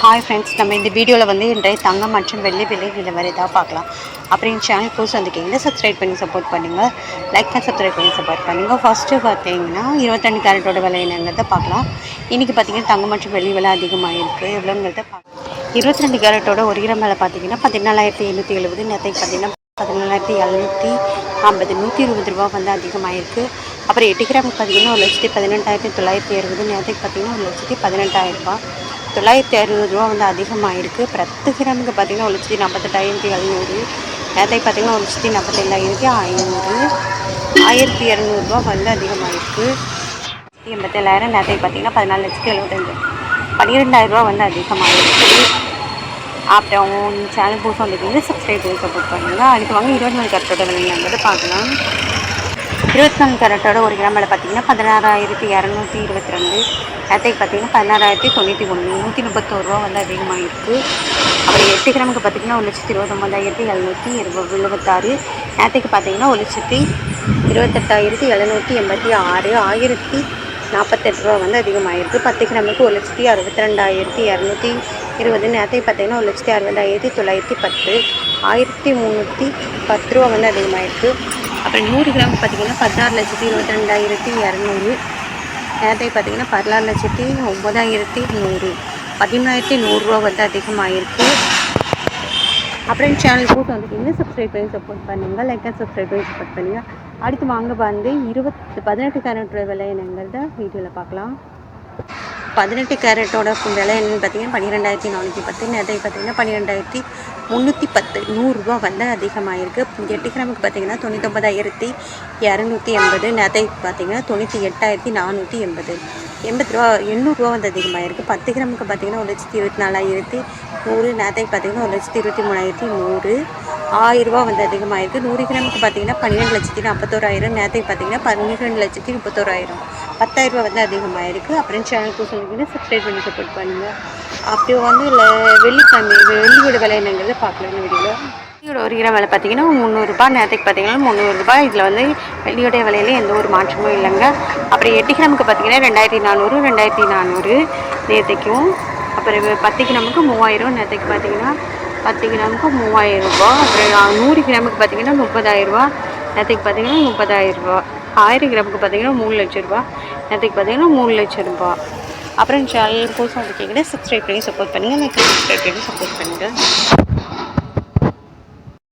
Hi friends, நம்ம இந்த வீடியோவில் வந்து இன்றைய தங்கம் மற்றும் வெள்ளி விலை நிலவரை தான் பார்க்கலாம். அப்புறம் சேனல் புதுசு வந்துக்கிங்கன்னா சப்ஸ்கிரைப் பண்ணி சப்போர்ட் பண்ணுங்கள், லைக் பண்ணி சப்ஸ்கிரைப் பண்ணி சப்போர்ட் பண்ணுங்கள். ஃபஸ்ட்டு பார்த்தீங்கன்னா 22 கேரட்டோட விலை என்னங்கிறத பார்க்கலாம். இன்றைக்கி பார்த்தீங்கன்னா தங்கம் மற்றும் வெள்ளி விலை அதிகமாக இருக்குது. எவ்வளோங்கிறத பார்க்கலாம். 22 கேரட்டோட 1 கிராம் விலை பார்த்தீங்கன்னா 14,770. நேற்றைக்கு பார்த்தீங்கன்னா 14,750, 120 ரூபா வந்து அதிகமாகிருக்கு. அப்புறம் 8 கிராமுக்கு பார்த்தீங்கன்னா 1,18,960. நேற்றைக்கு பார்த்தீங்கன்னா 1,18,000 ரூபா, 960 ரூபா வந்து அதிகமாகிருக்கு. 10 கிராமுக்கு பார்த்திங்கன்னா 1,48,700. நேற்றைக்கு பார்த்திங்கன்னா 1,47,500, 1,200 ரூபா வந்து அதிகமாகிருக்கு. 87,000. நேற்றைக்கு பார்த்திங்கன்னா 14,75,000, 12,000 ரூபா வந்து அதிகமாகிருக்கு. அப்புறம் சேனல் புதுசாக வந்துருக்கீங்க, சப்ஸ்கிரைப் பண்ணி சப்போர்ட் பண்ணுங்கள். அடுத்து வாங்க 24 கேரட்டோட விலைங்கிறது பார்க்கலாம். 24 கேரட்டோட 1 கிராம் விலை பார்த்திங்கன்னா 16,222. நேற்றைக்கு பார்த்திங்கன்னா 16,091, 131 ரூபா வந்து அதிகமாகிருக்கு. அப்புறம் 8 கிராமுக்கு பார்த்திங்கன்னா 1,29,776. நேற்றைக்கு பார்த்திங்கன்னா 1,28,786, 1,048 ரூபா வந்து அதிகமாகிருக்கு. 10 கிராமுக்கு 1,62,220. நேற்றைக்கு பார்த்திங்கன்னா 1,60,910, 1,310 ரூபா வந்து அதிகமாகிருக்கு. அப்புறம் 100 கிராம் பார்த்திங்கன்னா 16,22,200. நேற்றைக்கு பார்த்திங்கன்னா 16,09,100, 13,100 ரூபா வந்து அதிகமாகிருக்கு. அப்புறம் சேனல் புதுசு வந்துட்டிங்கன்னா சப்ஸ்கிரைப் பண்ணி சப்போர்ட் பண்ணுங்கள், லைக் அண்ட் சப்ஸ்கிரைப் பண்ணி சப்போர்ட் பண்ணுங்கள். அடுத்து வாங்க வந்து 18 கேரட்டோட விலை என்னங்கிறத வீடியோவில் பார்க்கலாம். 18 கேரட்டோட விலை என்னென்னு பார்த்தீங்கன்னா 12,410. நேற்றைக்கு பார்த்தீங்கன்னா 12,310, 100 ரூபா வந்து அதிகமாகிருக்கு. 8 கிராமுக்கு பார்த்தீங்கன்னா 99,280. நேற்றைக்கு பார்த்தீங்கன்னா 98,480, 80 ரூபா, 800 ரூபா வந்து அதிகமாகிருக்கு. 10 கிராமுக்கு பார்த்தீங்கன்னா 1,24,100. நேற்றைக்கு பார்த்தீங்கன்னா 1,23,100, 1000 ரூபா வந்து அதிகமாகிருக்கு. 100 கிராமுக்கு பார்த்தீங்கன்னா 12,41,000. நேற்றைக்கு பார்த்தீங்கன்னா 12,31,000, 10,000 ரூபா வந்து அதிகமாகிருக்கு. அப்புறம் சேனலுக்கு சொல்லிங்கன்னா சப்ஸ்கிரைப் பண்ணி சப்போர்ட் பண்ணுங்கள். அப்படி வந்து வெள்ளியோட விலை என்னங்கிறத பார்க்கலாம் இந்த வீடியோவில். வெள்ளியோட 1 கிராம் விலை பார்த்தீங்கன்னா 300 ரூபா. நேற்றைக்கு பார்த்தீங்கன்னா 300 ரூபா. இதில் வந்து வெள்ளியோடைய விலையில எந்த ஒரு மாற்றமும் இல்லைங்க. அப்புறம் 8 கிராமுக்கு பார்த்தீங்கன்னா 2,400, 2,400 நேற்றைக்கும். அப்புறம் 10 கிராமுக்கு 3,000. நேற்றைக்கு பார்த்தீங்கன்னா 10 கிராமுக்கு 3,000 ரூபா. அப்புறம் 100 கிராமுக்கு பார்த்தீங்கன்னா 30,000 ரூபா. நேற்றைக்கு பார்த்தீங்கன்னா 30,000 ரூபா. 1000 கிராமுக்கு பார்த்தீங்கன்னா 3 லட்சம் ரூபா. நேற்றைக்கு பார்த்தீங்கன்னா 3 லட்சம் ரூபா. அப்புறம் சேனல் புதுசாக வந்துருக்கீங்கன்னா சப்ஸ்கிரைப் பண்ணி சப்போர்ட் பண்ணுங்கள், லைக் சப்ஸ்கிரைப் பண்ணி சப்போர்ட் பண்ணுங்கள்.